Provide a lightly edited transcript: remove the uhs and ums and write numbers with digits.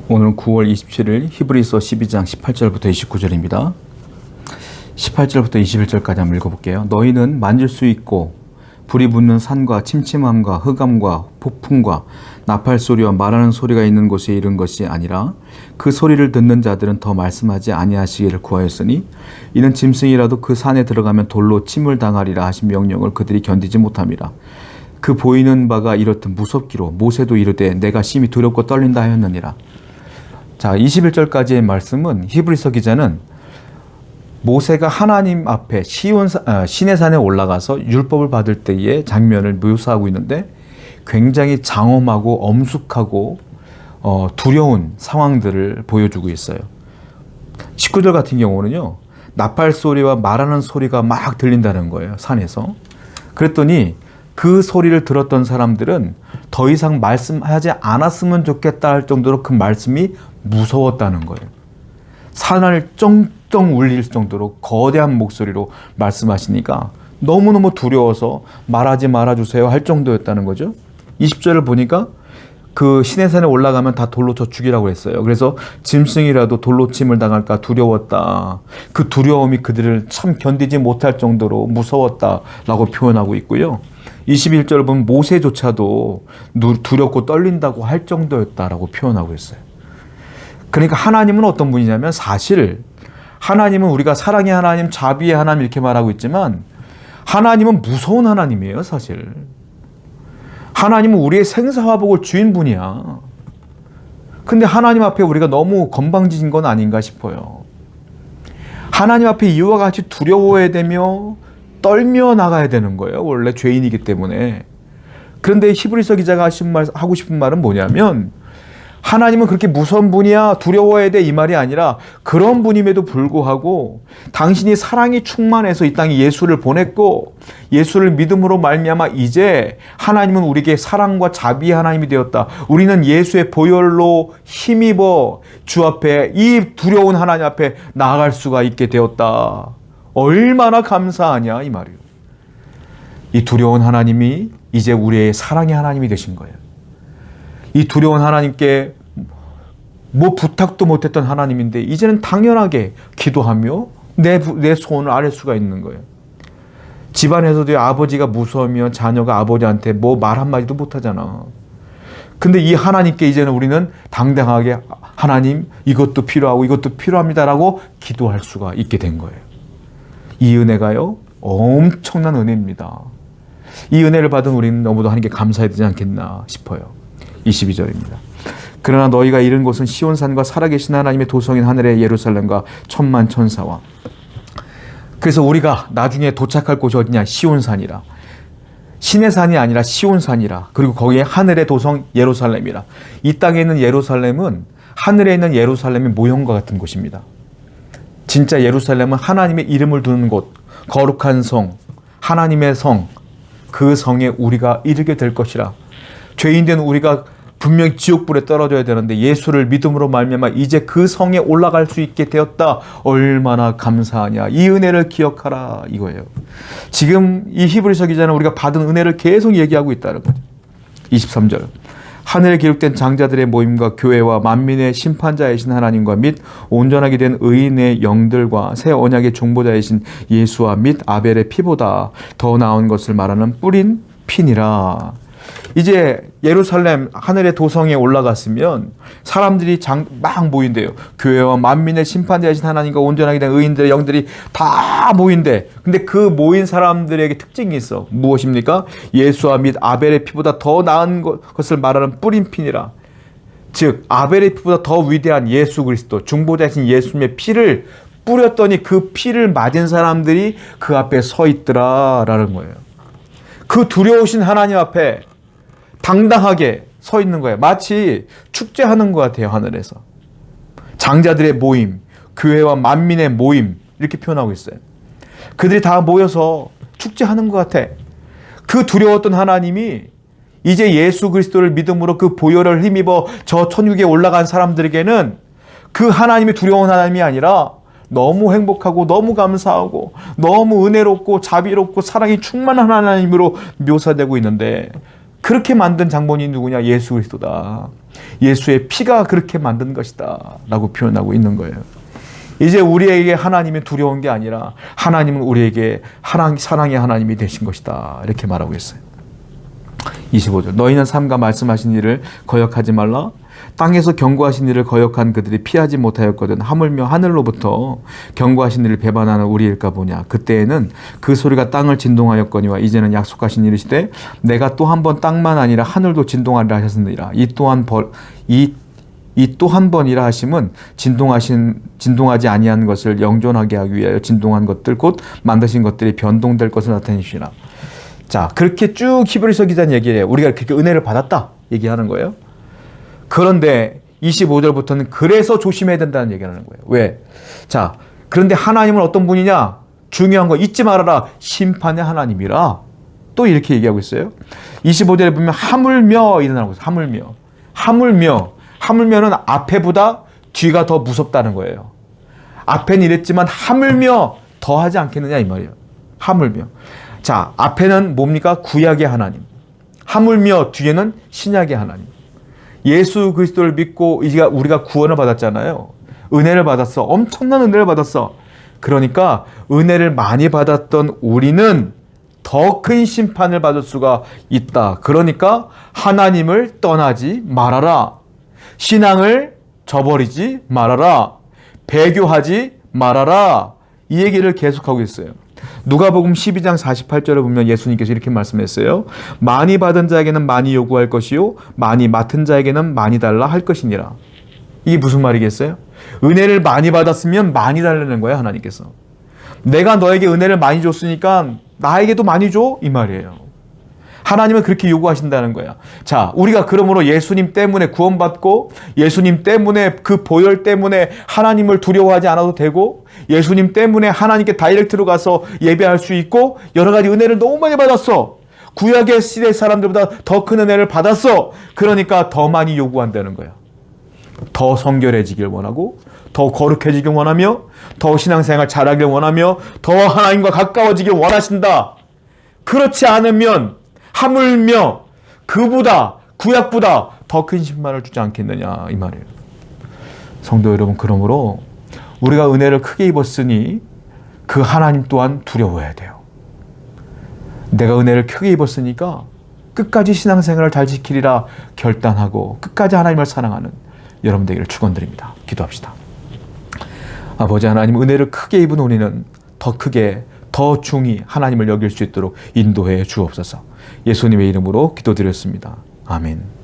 오늘은 9월 27일 히브리서 12장 18절부터 29절입니다. 18절부터 21절까지 한번 읽어볼게요. 너희는 만질 수 있고 불이 붙는 산과 침침함과 흑암과 폭풍과 나팔 소리와 말하는 소리가 있는 곳에 이른 것이 아니라 그 소리를 듣는 자들은 더 말씀하지 아니하시기를 구하였으니 이는 짐승이라도 그 산에 들어가면 돌로 침을 당하리라 하신 명령을 그들이 견디지 못함이라. 그 보이는 바가 이렇듯 무섭기로 모세도 이르되 내가 심히 두렵고 떨린다 하였느니라. 자, 21절까지의 말씀은 히브리서 기자는 모세가 하나님 앞에 시내산에 올라가서 율법을 받을 때의 장면을 묘사하고 있는데 굉장히 장엄하고 엄숙하고 두려운 상황들을 보여주고 있어요. 19절 같은 경우는요, 나팔 소리와 말하는 소리가 막 들린다는 거예요, 산에서. 그랬더니 그 소리를 들었던 사람들은 더 이상 말씀하지 않았으면 좋겠다 할 정도로 그 말씀이 무서웠다는 거예요. 산을 쩡쩡 울릴 정도로 거대한 목소리로 말씀하시니까 너무너무 두려워서 말하지 말아주세요 할 정도였다는 거죠. 20절을 보니까 그 시내산에 올라가면 다 돌로 쳐 죽이라고 했어요. 그래서 짐승이라도 돌로 침을 당할까 두려웠다. 그 두려움이 그들을 참 견디지 못할 정도로 무서웠다라고 표현하고 있고요. 21절을 보면 모세조차도 두렵고 떨린다고 할 정도였다라고 표현하고 있어요. 그러니까 하나님은 어떤 분이냐면 사실 하나님은 우리가 사랑의 하나님, 자비의 하나님 이렇게 말하고 있지만 하나님은 무서운 하나님이에요, 사실. 하나님은 우리의 생사화복을 주인분이야. 근데 하나님 앞에 우리가 너무 건방진 건 아닌가 싶어요. 하나님 앞에 이와 같이 두려워해야 되며 떨며 나가야 되는 거예요. 원래 죄인이기 때문에. 그런데 히브리서 기자가 하고 싶은 말은 뭐냐면 하나님은 그렇게 무서운 분이야, 두려워해야 돼 이 말이 아니라 그런 분임에도 불구하고 당신이 사랑이 충만해서 이 땅에 예수를 보냈고 예수를 믿음으로 말미암아 이제 하나님은 우리에게 사랑과 자비의 하나님이 되었다. 우리는 예수의 보혈로 힘입어 주 앞에 이 두려운 하나님 앞에 나아갈 수가 있게 되었다. 얼마나 감사하냐 이 말이에요. 이 두려운 하나님이 이제 우리의 사랑의 하나님이 되신 거예요. 이 두려운 하나님께 뭐 부탁도 못했던 하나님인데 이제는 당연하게 기도하며 내 소원을 아뢰 수가 있는 거예요. 집안에서도 아버지가 무서우면 자녀가 아버지한테 뭐 말 한마디도 못하잖아. 근데 이 하나님께 이제는 우리는 당당하게 하나님 이것도 필요하고 이것도 필요합니다라고 기도할 수가 있게 된 거예요. 이 은혜가요 엄청난 은혜입니다. 이 은혜를 받은 우리는 너무도 하나님께 감사해야 되지 않겠나 싶어요. 22절입니다. 그러나 너희가 이른 곳은 시온산과 살아계신 하나님의 도성인 하늘의 예루살렘과 천만 천사와. 그래서 우리가 나중에 도착할 곳이 어디냐? 시온산이라. 신의 산이 아니라 시온산이라. 그리고 거기에 하늘의 도성 예루살렘이라. 이 땅에 있는 예루살렘은 하늘에 있는 예루살렘의 모형과 같은 곳입니다. 진짜 예루살렘은 하나님의 이름을 두는 곳, 거룩한 성, 하나님의 성, 그 성에 우리가 이르게 될 것이라. 죄인된 우리가 분명히 지옥불에 떨어져야 되는데 예수를 믿음으로 말미암아 이제 그 성에 올라갈 수 있게 되었다. 얼마나 감사하냐. 이 은혜를 기억하라 이거예요. 지금 이 히브리서 기자는 우리가 받은 은혜를 계속 얘기하고 있다는 거죠. 23절. 하늘에 기록된 장자들의 모임과 교회와 만민의 심판자이신 하나님과 및 온전하게 된 의인의 영들과 새 언약의 중보자이신 예수와 및 아벨의 피보다 더 나은 것을 말하는 뿌린 피니라. 이제 예루살렘 하늘의 도성에 올라갔으면 사람들이 막 모인대요. 교회와 만민의 심판자이신 하나님과 온전하게 된 의인들의 영들이 다 모인대. 근데 그 모인 사람들에게 특징이 있어. 무엇입니까? 예수와 및 아벨의 피보다 더 나은 것을 말하는 뿌린 피니라. 즉 아벨의 피보다 더 위대한 예수 그리스도 중보자이신 예수님의 피를 뿌렸더니 그 피를 맞은 사람들이 그 앞에 서 있더라라는 거예요. 그 두려우신 하나님 앞에 당당하게 서 있는 거예요. 마치 축제하는 것 같아요. 하늘에서. 장자들의 모임, 교회와 만민의 모임 이렇게 표현하고 있어요. 그들이 다 모여서 축제하는 것 같아. 그 두려웠던 하나님이 이제 예수 그리스도를 믿음으로 그 보혈을 힘입어 저 천국에 올라간 사람들에게는 그 하나님이 두려운 하나님이 아니라 너무 행복하고 너무 감사하고 너무 은혜롭고 자비롭고 사랑이 충만한 하나님으로 묘사되고 있는데 그렇게 만든 장본인이 누구냐? 예수 그리스도다. 예수의 피가 그렇게 만든 것이다 라고 표현하고 있는 거예요. 이제 우리에게 하나님이 두려운 게 아니라 하나님은 우리에게 사랑의 하나님이 되신 것이다 이렇게 말하고 있어요. 25절 너희는 삼가 말씀하신 일을 거역하지 말라. 땅에서 경고하신 일을 거역한 그들이 피하지 못하였거든 하물며 하늘로부터 경고하신 일을 배반하는 우리일까 보냐. 그때에는 그 소리가 땅을 진동하였거니와 이제는 약속하신 일이시되 내가 또 한 번 땅만 아니라 하늘도 진동하리라 하셨느니라. 이 또 한 번이라 하심은 진동하지 아니한 것을 영존하게 하기 위하여 진동한 것들 곧 만드신 것들이 변동될 것을 나타내시라. 자, 그렇게 쭉 히브리서 기자는 얘기를 해요. 우리가 그렇게 은혜를 받았다 얘기하는 거예요. 그런데 25절부터는 그래서 조심해야 된다는 얘기를 하는 거예요. 왜? 자, 그런데 하나님은 어떤 분이냐? 중요한 거 잊지 말아라. 심판의 하나님이라. 또 이렇게 얘기하고 있어요. 25절에 보면 하물며 일어나고 있어요. 하물며는 앞에보다 뒤가 더 무섭다는 거예요. 앞에는 이랬지만 하물며 더 하지 않겠느냐 이 말이에요. 하물며. 자, 앞에는 뭡니까? 구약의 하나님. 하물며 뒤에는 신약의 하나님. 예수 그리스도를 믿고 우리가 구원을 받았잖아요. 은혜를 받았어. 엄청난 은혜를 받았어. 그러니까 은혜를 많이 받았던 우리는 더 큰 심판을 받을 수가 있다. 그러니까 하나님을 떠나지 말아라. 신앙을 저버리지 말아라. 배교하지 말아라. 이 얘기를 계속하고 있어요. 누가복음 12장 48절에 보면 예수님께서 이렇게 말씀했어요. 많이 받은 자에게는 많이 요구할 것이요 많이 맡은 자에게는 많이 달라 할 것이니라. 이게 무슨 말이겠어요? 은혜를 많이 받았으면 많이 달라는 거예요. 하나님께서. 내가 너에게 은혜를 많이 줬으니까 나에게도 많이 줘? 이 말이에요. 하나님은 그렇게 요구하신다는 거야. 자, 우리가 그러므로 예수님 때문에 구원받고 예수님 때문에 그 보혈 때문에 하나님을 두려워하지 않아도 되고 예수님 때문에 하나님께 다이렉트로 가서 예배할 수 있고 여러 가지 은혜를 너무 많이 받았어. 구약의 시대 사람들보다 더 큰 은혜를 받았어. 그러니까 더 많이 요구한다는 거야. 더 성결해지길 원하고 더 거룩해지길 원하며 더 신앙생활 잘하길 원하며 더 하나님과 가까워지길 원하신다. 그렇지 않으면 하물며 구약보다 더 큰 심판을 주지 않겠느냐 이 말이에요. 성도 여러분, 그러므로 우리가 은혜를 크게 입었으니 그 하나님 또한 두려워해야 돼요. 내가 은혜를 크게 입었으니까 끝까지 신앙생활을 잘 지키리라 결단하고 끝까지 하나님을 사랑하는 여러분 되기를 축원드립니다. 기도합시다. 아버지 하나님, 은혜를 크게 입은 우리는 더 크게 더 중히 하나님을 여길 수 있도록 인도해 주옵소서. 예수님의 이름으로 기도드렸습니다. 아멘.